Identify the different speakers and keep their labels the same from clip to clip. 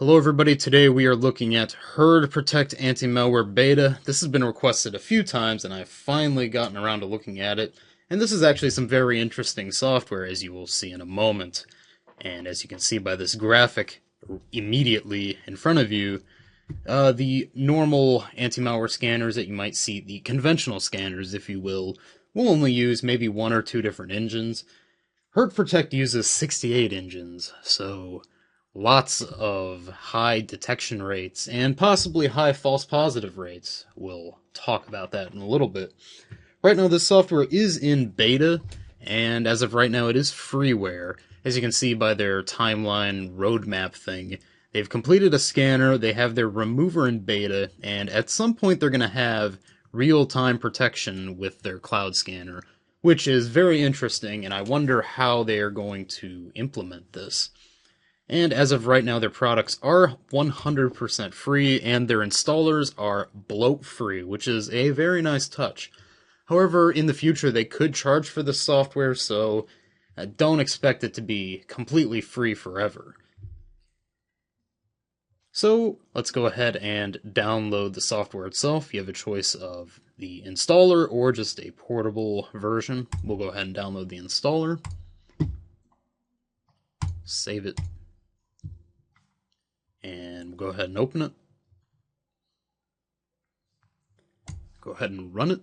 Speaker 1: Hello everybody, today we are looking at herdProtect Anti-Malware Beta. This has been requested a few times and I've finally gotten around to looking at it. And this is actually some very interesting software, as you will see in a moment. And as you can see by this graphic immediately in front of you, the normal anti-malware scanners that you might see, the conventional scanners if you will only use maybe one or two different engines. herdProtect uses 68 engines, so lots of high detection rates and possibly high false positive rates. We'll talk about that in a little bit. Right now this software is in beta, and as of right now it is freeware. As you can see by their timeline roadmap thing, they've completed a scanner, they have their remover in beta, and at some point they're going to have real-time protection with their cloud scanner, which is very interesting, and I wonder how they are going to implement this. And as of right now, their products are 100% free, and their installers are bloat-free, which is a very nice touch. However, in the future, they could charge for this software, so don't expect it to be completely free forever. So let's go ahead and download the software itself. You have a choice of the installer or just a portable version. We'll go ahead and download the installer. Save it. And we'll go ahead and open it. Go ahead and run it.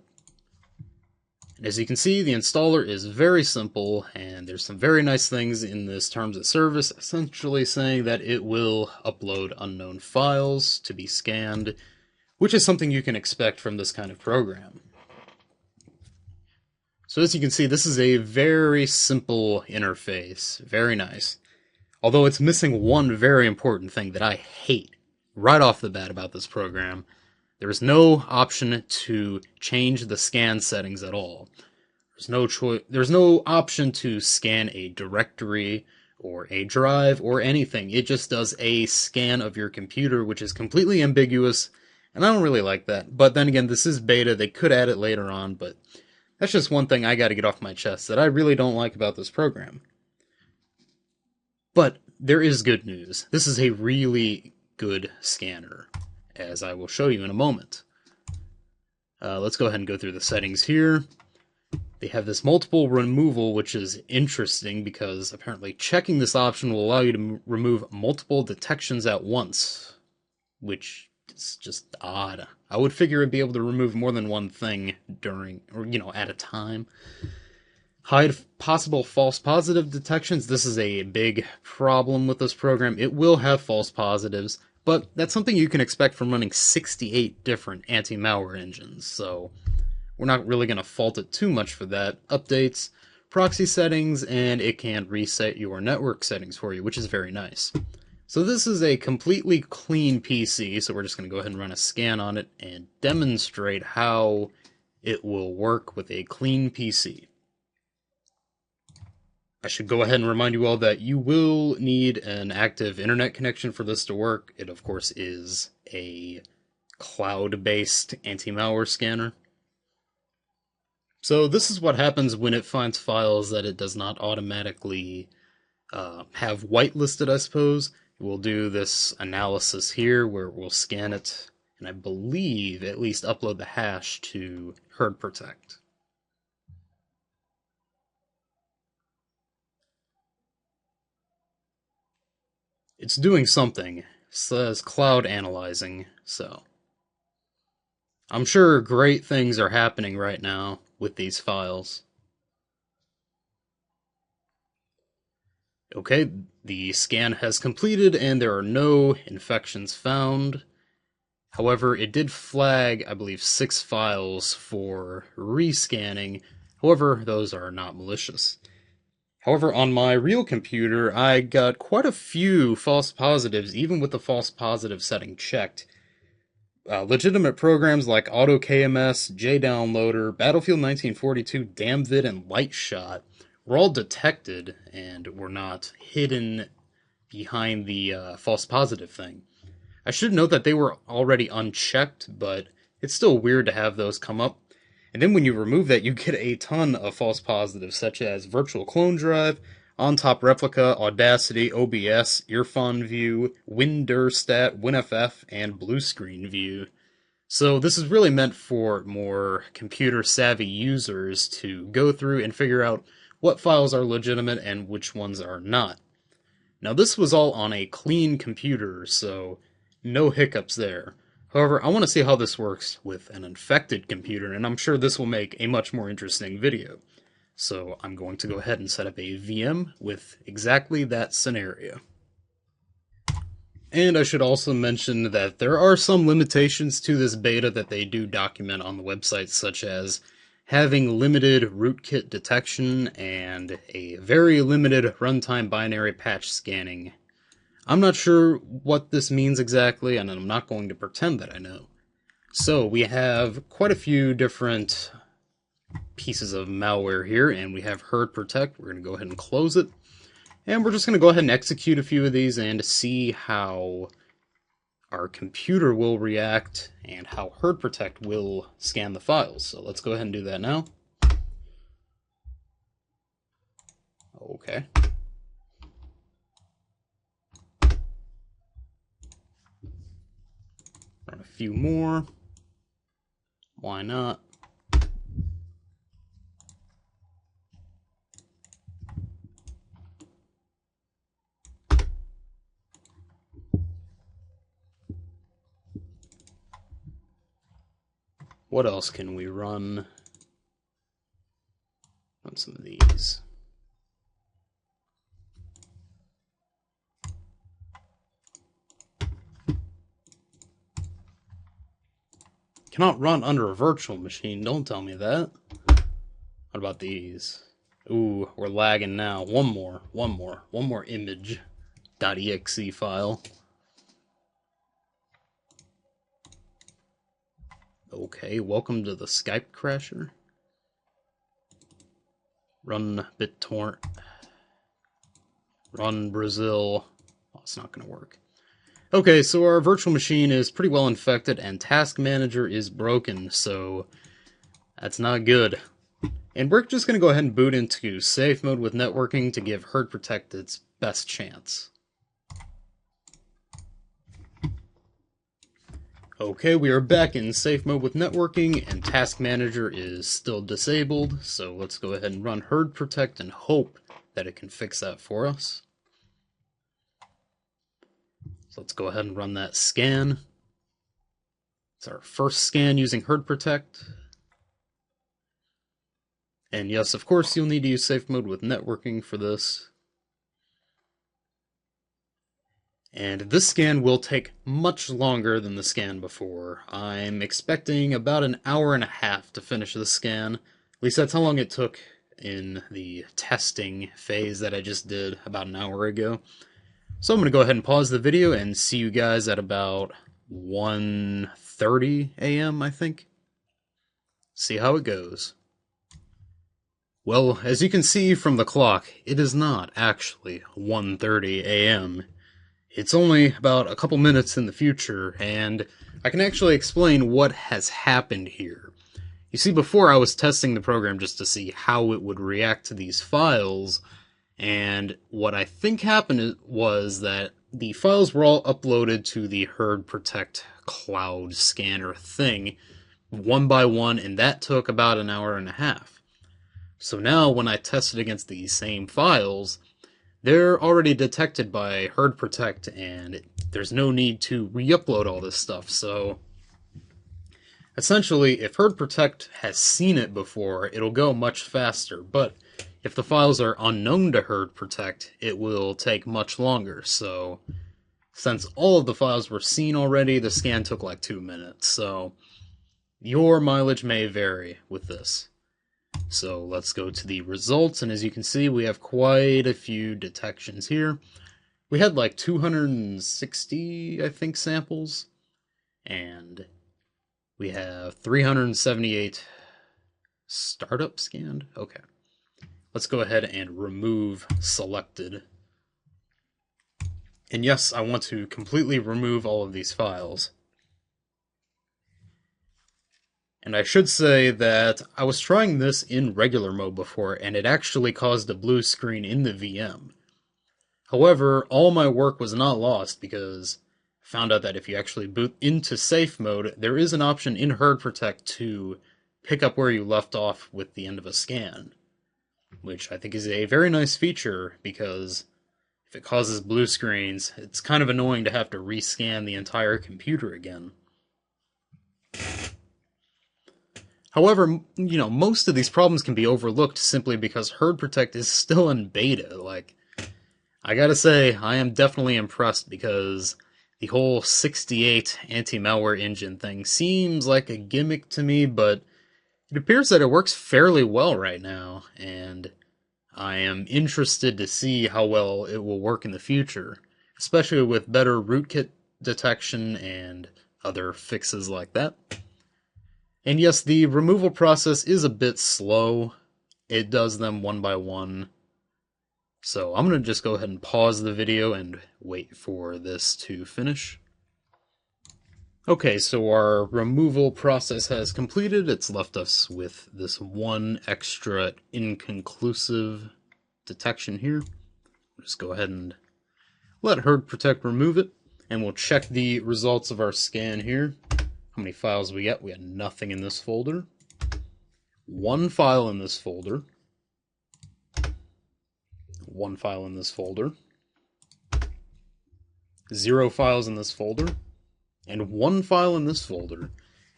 Speaker 1: And as you can see, the installer is very simple, and there's some very nice things in this terms of service, essentially saying that it will upload unknown files to be scanned, which is something you can expect from this kind of program. So as you can see, this is a very simple interface, very nice. Although it's missing one very important thing that I hate right off the bat about this program. There's no option to change the scan settings at all. There's no option to scan a directory or a drive or anything. It just does a scan of your computer, which is completely ambiguous, and I don't really like that. But then again, this is beta. They could add it later on, but that's just one thing I got to get off my chest that I really don't like about this program. But there is good news. This is a really good scanner, as I will show you in a moment. Let's go ahead and go through the settings here. They have this multiple removal, which is interesting because apparently checking this option will allow you to remove multiple detections at once, which is just odd. I would figure it'd be able to remove more than one thing at a time. Hide possible false positive detections. This is a big problem with this program. It will have false positives, but that's something you can expect from running 68 different anti-malware engines, so we're not really going to fault it too much for that. Updates, proxy settings, and it can reset your network settings for you, which is very nice. So this is a completely clean PC, so we're just going to go ahead and run a scan on it and demonstrate how it will work with a clean PC. I should go ahead and remind you all that you will need an active internet connection for this to work. It, of course, is a cloud-based anti-malware scanner. So this is what happens when it finds files that it does not automatically have whitelisted, I suppose. We'll do this analysis here where we'll scan it, and I believe at least upload the hash to herdProtect. It's doing something. It says cloud analyzing, so I'm sure great things are happening right now with these files. Okay, the scan has completed and there are no infections found. However, it did flag, I believe, 6 files for rescanning. However, those are not malicious. However, on my real computer, I got quite a few false positives, even with the false positive setting checked. Legitimate programs like AutoKMS, JDownloader, Battlefield 1942, Damvid, and Lightshot were all detected and were not hidden behind the false positive thing. I should note that they were already unchecked, but it's still weird to have those come up. And then when you remove that, you get a ton of false positives, such as Virtual Clone Drive, on-top replica, Audacity, OBS, Earphone View, WinDirStat, WinFF, and Blue Screen View. So this is really meant for more computer-savvy users to go through and figure out what files are legitimate and which ones are not. Now this was all on a clean computer, so no hiccups there. However, I want to see how this works with an infected computer, and I'm sure this will make a much more interesting video. So I'm going to go ahead and set up a VM with exactly that scenario. And I should also mention that there are some limitations to this beta that they do document on the website, such as having limited rootkit detection and a very limited runtime binary patch scanning. I'm not sure what this means exactly, and I'm not going to pretend that I know. So we have quite a few different pieces of malware here, and we have herdProtect. We're going to go ahead and close it. And we're just going to go ahead and execute a few of these and see how our computer will react and how herdProtect will scan the files. So let's go ahead and do that now. Okay. Run a few more. Why not? What else can we run? Run some of these. Cannot run under a virtual machine, don't tell me that. What about these? Ooh, we're lagging now. One more image.exe file. Okay, welcome to the Skype crasher. Run BitTorrent. Run Brazil. Oh, it's not going to work. Okay, so our virtual machine is pretty well infected and Task Manager is broken, so that's not good. And we're just going to go ahead and boot into safe mode with networking to give herdProtect its best chance. Okay, we are back in safe mode with networking, and Task Manager is still disabled, so let's go ahead and run herdProtect and hope that it can fix that for us. So let's go ahead and run that scan. It's our first scan using herdProtect. And yes, of course, you'll need to use safe mode with networking for this. And this scan will take much longer than the scan before. I'm expecting about an hour and a half to finish the scan. At least that's how long it took in the testing phase that I just did about an hour ago. So I'm going to go ahead and pause the video and see you guys at about 1:30 a.m., I think. See how it goes. Well, as you can see from the clock, it is not actually 1:30 a.m. It's only about a couple minutes in the future, and I can actually explain what has happened here. You see, before I was testing the program just to see how it would react to these files, and what I think happened was that the files were all uploaded to the herdProtect cloud scanner thing, one by one, and that took about an hour and a half. So now when I test it against these same files, they're already detected by herdProtect, and there's no need to re-upload all this stuff. So essentially, if herdProtect has seen it before, it'll go much faster, but if the files are unknown to herdProtect, it will take much longer. So since all of the files were seen already, the scan took like 2 minutes. So your mileage may vary with this. So let's go to the results, and as you can see, we have quite a few detections here. We had like 260, I think, samples, and we have 378 startup scanned. Okay. Let's go ahead and remove selected. And yes, I want to completely remove all of these files. And I should say that I was trying this in regular mode before, and it actually caused a blue screen in the VM. However, all my work was not lost because I found out that if you actually boot into safe mode, there is an option in herdProtect to pick up where you left off with the end of a scan, which I think is a very nice feature because if it causes blue screens, it's kind of annoying to have to rescan the entire computer again. However, most of these problems can be overlooked simply because herdProtect is still in beta. Like, I gotta say, I am definitely impressed because the whole 68 anti-malware engine thing seems like a gimmick to me, but it appears that it works fairly well right now, and I am interested to see how well it will work in the future, especially with better rootkit detection and other fixes like that. And yes, the removal process is a bit slow. It does them one by one. So I'm going to just go ahead and pause the video and wait for this to finish. Okay, so our removal process has completed. It's left us with this one extra inconclusive detection here. We'll just go ahead and let herdProtect remove it, and we'll check the results of our scan here. How many files we get? We had nothing in this folder. One file in this folder. One file in this folder. 0 files in this folder. And 1 file in this folder.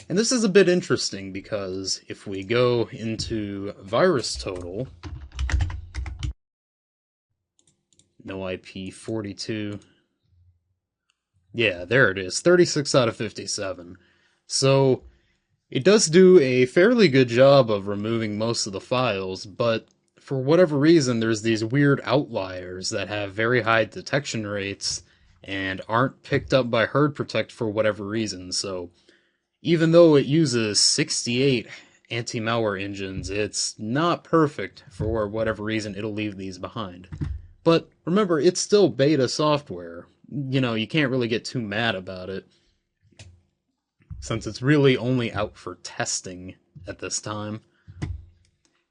Speaker 1: And this is a bit interesting because if we go into VirusTotal, no IP 42. Yeah, there it is. 36 out of 57. So it does do a fairly good job of removing most of the files, but for whatever reason, there's these weird outliers that have very high detection rates and aren't picked up by herdProtect for whatever reason. So even though it uses 68 anti-malware engines, it's not perfect. For whatever reason, it'll leave these behind. But remember, it's still beta software. You can't really get too mad about it, since it's really only out for testing at this time.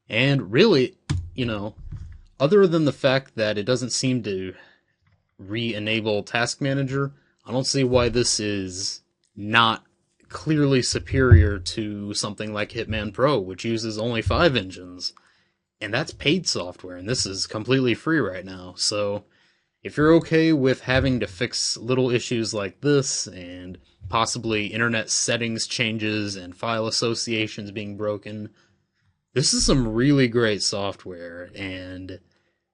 Speaker 1: And really, other than the fact that it doesn't seem to re-enable Task Manager, I don't see why this is not clearly superior to something like Hitman Pro, which uses only 5 engines. And that's paid software, and this is completely free right now. So if you're okay with having to fix little issues like this, and possibly internet settings changes and file associations being broken, this is some really great software, and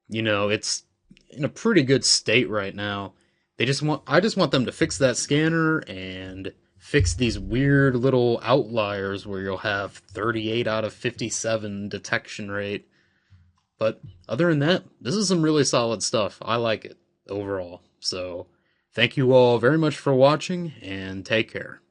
Speaker 1: it's in a pretty good state right now. I just want them to fix that scanner and fix these weird little outliers where you'll have 38 out of 57 detection rate. But other than that, this is some really solid stuff. I like it overall. So thank you all very much for watching, and take care.